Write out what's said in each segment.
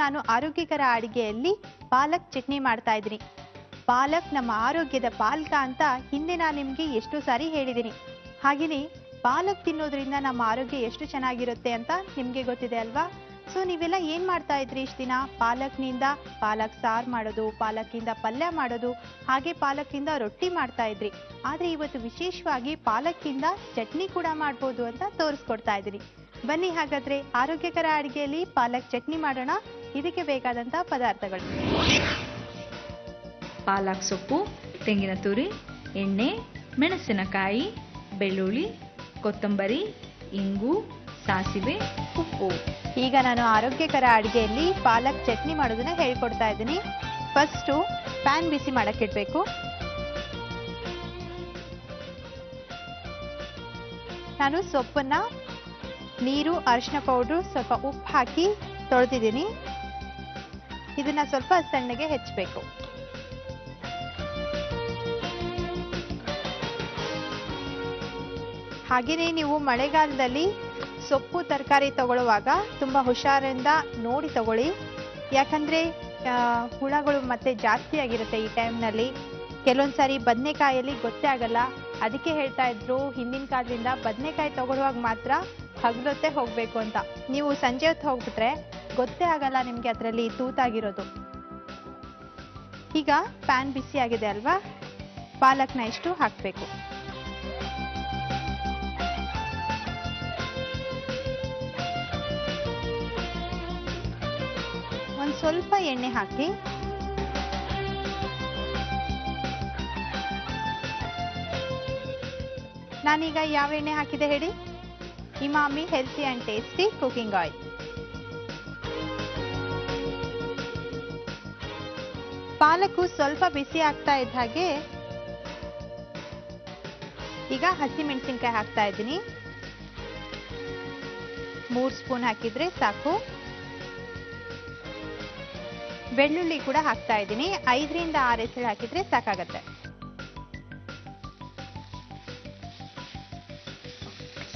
ನಾನು ಆರೋಗ್ಯಕರ ಅಡಿಗೆಯಲ್ಲಿ ಪಾಲಕ್ ಚಟ್ನಿ ಮಾಡ್ತಾ ಇದ್ದೀನಿ. ಪಾಲಕ್ ನಮ್ಮ ಆರೋಗ್ಯದ ಪಾಲಕ ಅಂತ ಹಿಂದೆ ನಾನು ನಿಮಗೆ ಎಷ್ಟೋ ಸಾರಿ ಹೇಳಿದ್ದೀನಿ. ಹಾಗೆಯೇ ಪಾಲಕ್ ತಿನ್ನೋದ್ರಿಂದ ನಮ್ಮ ಆರೋಗ್ಯ ಎಷ್ಟು ಚೆನ್ನಾಗಿರುತ್ತೆ ಅಂತ ನಿಮಗೆ ಗೊತ್ತಿದೆ ಅಲ್ವಾ? ಸೊ ನೀವೆಲ್ಲ ಏನು ಮಾಡ್ತಾ ಇದ್ರಿ ಇಷ್ಟು ದಿನ? ಪಾಲಕ್ನಿಂದ ಪಾಲಕ್ ಸಾರು ಮಾಡೋದು, ಪಾಲಕ್ಕಿಂದ ಪಲ್ಯ ಮಾಡೋದು, ಹಾಗೆ ಪಾಲಕ್ಕಿಂದ ರೊಟ್ಟಿ ಮಾಡ್ತಾ ಇದ್ರಿ. ಆದರೆ ಇವತ್ತು ವಿಶೇಷವಾಗಿ ಪಾಲಕ್ಕಿಂದ ಚಟ್ನಿ ಕೂಡ ಮಾಡ್ಬೋದು ಅಂತ ತೋರಿಸ್ಕೊಡ್ತಾ ಇದ್ದೀನಿ. ಬನ್ನಿ ಹಾಗಾದ್ರೆ ಆರೋಗ್ಯಕರ ಅಡಿಗೆಯಲ್ಲಿ ಪಾಲಕ್ ಚಟ್ನಿ ಮಾಡೋಣ. ಇದಕ್ಕೆ ಬೇಕಾದಂತ ಪದಾರ್ಥಗಳು: ಪಾಲಕ್ ಸೊಪ್ಪು, ತೆಂಗಿನ ತುರಿ, ಎಣ್ಣೆ, ಮೆಣಸಿನಕಾಯಿ, ಬೆಳ್ಳುಳ್ಳಿ, ಕೊತ್ತಂಬರಿ, ಇಂಗು, ಸಾಸಿವೆ, ಉಪ್ಪು. ಈಗ ನಾನು ಆರೋಗ್ಯಕರ ಅಡಿಗೆಯಲ್ಲಿ ಪಾಲಕ್ ಚಟ್ನಿ ಮಾಡೋದನ್ನ ಹೇಳ್ಕೊಡ್ತಾ ಇದ್ದೀನಿ. ಫಸ್ಟು ಪ್ಯಾನ್ ಬಿಸಿ ಮಾಡಕ್ಕಿಡ್ಬೇಕು. ನಾನು ಸೊಪ್ಪನ್ನ ನೀರು, ಅರಿಶಿನ ಪೌಡ್ರು, ಸ್ವಲ್ಪ ಉಪ್ಪು ಹಾಕಿ ತೊಳೆದಿದ್ದೀನಿ. ಇದನ್ನ ಸ್ವಲ್ಪ ಸಣ್ಣಗೆ ಹೆಚ್ಚಬೇಕು. ಹಾಗೆಯೇ ನೀವು ಮಳೆಗಾಲದಲ್ಲಿ ಸೊಪ್ಪು ತರಕಾರಿ ತಗೊಳ್ಳುವಾಗ ತುಂಬಾ ಹುಷಾರಿಂದ ನೋಡಿ ತಗೊಳ್ಳಿ. ಯಾಕಂದ್ರೆ ಹುಳಗಳು ಮತ್ತೆ ಜಾಸ್ತಿ ಆಗಿರುತ್ತೆ ಈ ಟೈಮ್ನಲ್ಲಿ. ಕೆಲವೊಂದ್ಸಾರಿ ಬದನೆಕಾಯಲ್ಲಿ ಗೊತ್ತೇ ಆಗಲ್ಲ. ಅದಕ್ಕೆ ಹೇಳ್ತಾ ಇದ್ರು ಹಿಂದಿನ ಕಾಲದಿಂದ ಬದನೆಕಾಯಿ ತಗೊಳ್ಳುವಾಗ ಮಾತ್ರ ಹಗಲೊತ್ತೆ ಹೋಗ್ಬೇಕು ಅಂತ. ನೀವು ಸಂಜೆ ಹೊತ್ತು ಹೋಗ್ಬಿಟ್ರೆ ಗೊತ್ತೇ ಆಗಲ್ಲ ನಿಮ್ಗೆ ಅದರಲ್ಲಿ ತೂತಾಗಿರೋದು. ಈಗ ಪ್ಯಾನ್ ಬಿಸಿ ಆಗಿದೆ ಅಲ್ವಾ? ಪಾಲಕ್ನ ಇಷ್ಟು ಹಾಕ್ಬೇಕು. ಒಂದು ಸ್ವಲ್ಪ ಎಣ್ಣೆ ಹಾಕಿ ನಾನೀಗ ಯಾವ ಎಣ್ಣೆ ಹಾಕಿದೆ ಹೇಳಿ? Emami healthy and tasty cooking oil. ಪಾಲಕು ಸ್ವಲ್ಪ ಬಿಸಿ ಆಗ್ತಾ ಇದ್ದ ಹಾಗೆ ಈಗ ಹಸಿಮೆಣಸಿನಕಾಯಿ ಹಾಕ್ತಾ ಇದ್ದೀನಿ. 3 ಸ್ಪೂನ್ ಹಾಕಿದ್ರೆ ಸಾಕು. ಬೆಳ್ಳುಳ್ಳಿ ಕೂಡ ಹಾಕ್ತಾ ಇದ್ದೀನಿ. 5 ರಿಂದ 6 ಎಸಳು ಹಾಕಿದ್ರೆ ಸಾಕಾಗತ್ತೆ.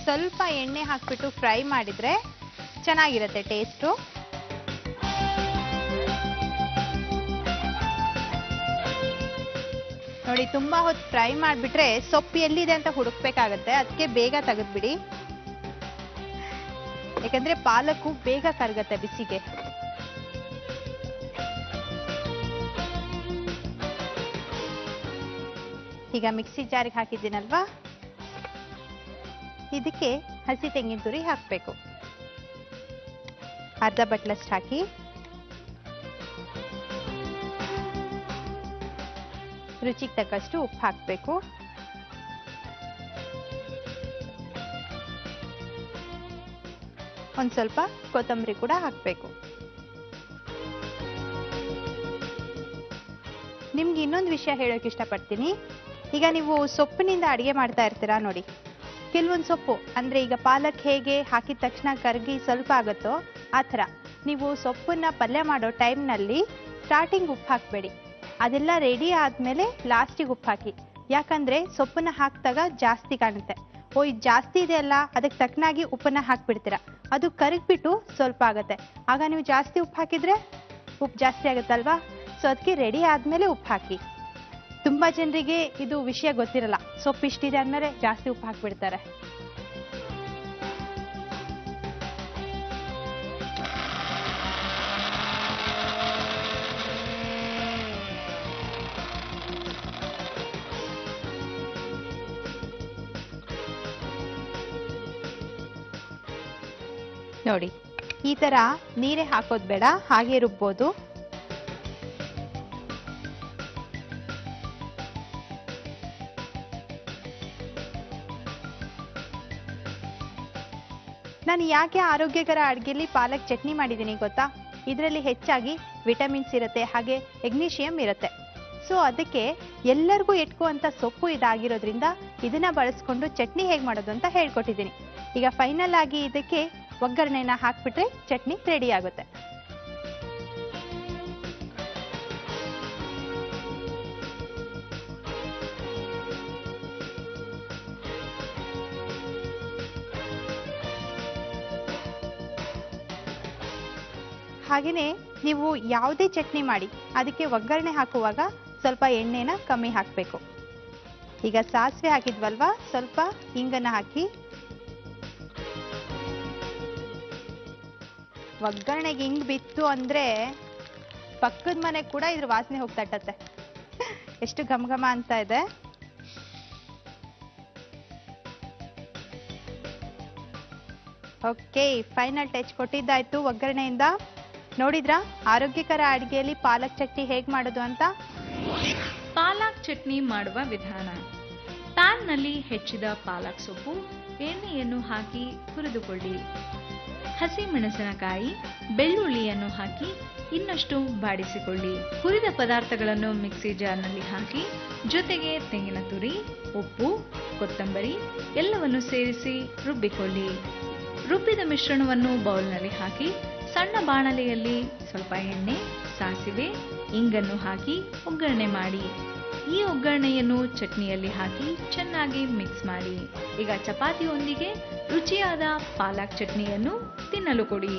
ಸ್ವಲ್ಪ ಎಣ್ಣೆ ಹಾಕ್ಬಿಟ್ಟು ಫ್ರೈ ಮಾಡಿದ್ರೆ ಚೆನ್ನಾಗಿರುತ್ತೆ ಟೇಸ್ಟು. ನೋಡಿ, ತುಂಬಾ ಹೊತ್ತು ಫ್ರೈ ಮಾಡಿಬಿಟ್ರೆ ಸೊಪ್ಪು ಎಲ್ಲಿದೆ ಅಂತ ಹುಡುಕ್ಬೇಕಾಗತ್ತೆ. ಅದಕ್ಕೆ ಬೇಗ ತೆಗೆದ್ಬಿಡಿ. ಯಾಕಂದ್ರೆ ಪಾಲಕು ಬೇಗ ಕರಗತ್ತೆ ಬಿಸಿಗೆ. ಈಗ ಮಿಕ್ಸಿ ಜಾರಿಗೆ ಹಾಕಿದ್ದೀನಲ್ವಾ, ಇದಕ್ಕೆ ಹಸಿ ತೆಂಗಿನ ತುರಿ ಹಾಕಬೇಕು. ಅರ್ಧ ಬಟ್ಲಷ್ಟು ಹಾಕಿ ರುಚಿಗೆ ತಕ್ಕಷ್ಟು ಉಪ್ಪು ಹಾಕಬೇಕು. ಒಂದು ಸ್ವಲ್ಪ ಕೊತ್ತಂಬರಿ ಕೂಡ ಹಾಕಬೇಕು. ನಿಮ್ಗೆ ಇನ್ನೊಂದು ವಿಷಯ ಹೇಳೋಕೆ ಇಷ್ಟಪಡ್ತೀನಿ. ಈಗ ನೀವು ಸೊಪ್ಪಿನಿಂದ ಅಡುಗೆ ಮಾಡ್ತಾ ಇರ್ತೀರಾ ನೋಡಿ. ಕೆಲವೊಂದು ಸೊಪ್ಪು ಅಂದ್ರೆ ಈಗ ಪಾಲಕ್ ಹೇಗೆ ಹಾಕಿದ ತಕ್ಷಣ ಕರಗಿ ಸ್ವಲ್ಪ ಆಗುತ್ತೋ ಆ ಥರ ನೀವು ಸೊಪ್ಪನ್ನ ಪಲ್ಯ ಮಾಡೋ ಟೈಮ್ನಲ್ಲಿ ಸ್ಟಾರ್ಟಿಂಗ್ ಉಪ್ಪು ಹಾಕಬೇಡಿ. ಅದೆಲ್ಲ ರೆಡಿ ಆದಮೇಲೆ ಲಾಸ್ಟಿಗೆ ಉಪ್ಪು ಹಾಕಿ. ಯಾಕಂದ್ರೆ ಸೊಪ್ಪನ್ನ ಹಾಕಿದಾಗ ಜಾಸ್ತಿ ಕಾಣುತ್ತೆ. ಓ ಇದು ಜಾಸ್ತಿ ಇದೆ ಅಲ್ಲ, ಅದಕ್ಕೆ ತಕ್ಕನಾಗಿ ಉಪ್ಪನ್ನ ಹಾಕ್ಬಿಡ್ತೀರಾ. ಅದು ಕರಗ್ಬಿಟ್ಟು ಸ್ವಲ್ಪ ಆಗುತ್ತೆ. ಆಗ ನೀವು ಜಾಸ್ತಿ ಉಪ್ಪು ಹಾಕಿದ್ರೆ ಉಪ್ಪು ಜಾಸ್ತಿ ಆಗುತ್ತಲ್ವಾ? ಸೊ ಅದಕ್ಕೆ ರೆಡಿ ಆದಮೇಲೆ ಉಪ್ಪು ಹಾಕಿ. ತುಂಬಾ ಜನರಿಗೆ ಇದು ವಿಷಯ ಗೊತ್ತಿರಲ್ಲ. ಸೊಪ್ಪು ಇಷ್ಟಿದೆ ಅಂದಮೇಲೆ ಜಾಸ್ತಿ ಉಪ್ಪು ಹಾಕ್ಬಿಡ್ತಾರೆ. ನೋಡಿ, ಈ ತರ ನೀರೇ ಹಾಕೋದು ಬೇಡ, ಹಾಗೆ ರುಬ್ಬೋದು. ನಾನು ಯಾಕೆ ಆರೋಗ್ಯಕರ ಅಡುಗೆಯಲ್ಲಿ ಪಾಲಕ್ ಚಟ್ನಿ ಮಾಡಿದ್ದೀನಿ ಗೊತ್ತಾ? ಇದರಲ್ಲಿ ಹೆಚ್ಚಾಗಿ ವಿಟಮಿನ್ಸ್ ಇರುತ್ತೆ, ಹಾಗೆ ಮೆಗ್ನೀಷಿಯಂ ಇರುತ್ತೆ. ಸೊ ಅದಕ್ಕೆ ಎಲ್ಲರಿಗೂ ಎಟ್ಕುವಂತ ಸೊಪ್ಪು ಇದಾಗಿರೋದ್ರಿಂದ ಇದನ್ನ ಬಳಸ್ಕೊಂಡು ಚಟ್ನಿ ಹೇಗೆ ಮಾಡೋದು ಅಂತ ಹೇಳ್ಕೊಟ್ಟಿದ್ದೀನಿ. ಈಗ ಫೈನಲ್ ಆಗಿ ಇದಕ್ಕೆ ಒಗ್ಗರಣೆನ ಹಾಕ್ಬಿಟ್ರೆ ಚಟ್ನಿ ರೆಡಿ ಆಗುತ್ತೆ. ಹಾಗೆಯೇ ನೀವು ಯಾವುದೇ ಚಟ್ನಿ ಮಾಡಿ ಅದಕ್ಕೆ ಒಗ್ಗರಣೆ ಹಾಕುವಾಗ ಸ್ವಲ್ಪ ಎಣ್ಣೆನ ಕಮ್ಮಿ ಹಾಕಬೇಕು. ಈಗ ಸಾಸಿವೆ ಹಾಕಿದ್ವಲ್ವಾ, ಸ್ವಲ್ಪ ಹಿಂಗನ್ನ ಹಾಕಿ ಒಗ್ಗರಣೆಗೆ ಹಿಂಗ್ ಬಿತ್ತು ಅಂದ್ರೆ ಪಕ್ಕದ ಮನೆ ಕೂಡ ಇದ್ರ ವಾಸನೆ ಹೋಗ್ತಟ್ಟತ್ತೆ. ಎಷ್ಟು ಘಮ ಘಮ ಅಂತ ಇದೆ. ಓಕೆ, ಫೈನಲ್ ಟಚ್ ಕೊಟ್ಟಿದ್ದಾಯ್ತು ಒಗ್ಗರಣೆಯಿಂದ. ನೋಡಿದ್ರಾ ಆರೋಗ್ಯಕರ ಅಡಿಗೆಯಲ್ಲಿ ಪಾಲಕ್ ಚಟ್ನಿ ಹೇಗ್ ಮಾಡೋದು ಅಂತ? ಪಾಲಕ್ ಚಟ್ನಿ ಮಾಡುವ ವಿಧಾನ. ಪ್ಯಾನ್ನಲ್ಲಿ ಹೆಚ್ಚಿದ ಪಾಲಕ್ ಸೊಪ್ಪು, ಎಣ್ಣೆಯನ್ನು ಹಾಕಿ ಹುರಿದುಕೊಳ್ಳಿ. ಹಸಿ ಮೆಣಸಿನಕಾಯಿ, ಬೆಳ್ಳುಳ್ಳಿಯನ್ನು ಹಾಕಿ ಇನ್ನಷ್ಟು ಬಾಡಿಸಿಕೊಳ್ಳಿ. ಹುರಿದ ಪದಾರ್ಥಗಳನ್ನು ಮಿಕ್ಸಿ ಜಾರ್ನಲ್ಲಿ ಹಾಕಿ ಜೊತೆಗೆ ತೆಂಗಿನ ತುರಿ, ಉಪ್ಪು, ಕೊತ್ತಂಬರಿ ಎಲ್ಲವನ್ನು ಸೇರಿಸಿ ರುಬ್ಬಿಕೊಳ್ಳಿ. ರುಬ್ಬಿದ ಮಿಶ್ರಣವನ್ನು ಬೌಲ್ನಲ್ಲಿ ಹಾಕಿ ಸಣ್ಣ ಬಾಣಲೆಯಲ್ಲಿ ಸ್ವಲ್ಪ ಎಣ್ಣೆ, ಸಾಸಿವೆ, ಇಂಗನ್ನು ಹಾಕಿ ಒಗ್ಗರಣೆ ಮಾಡಿ. ಈ ಒಗ್ಗರಣೆಯನ್ನು ಚಟ್ನಿಯಲ್ಲಿ ಹಾಕಿ ಚೆನ್ನಾಗಿ ಮಿಕ್ಸ್ ಮಾಡಿ. ಈಗ ಚಪಾತಿಯೊಂದಿಗೆ ರುಚಿಯಾದ ಪಾಲಕ್ ಚಟ್ನಿಯನ್ನು ತಿನ್ನಲು ಕೊಡಿ.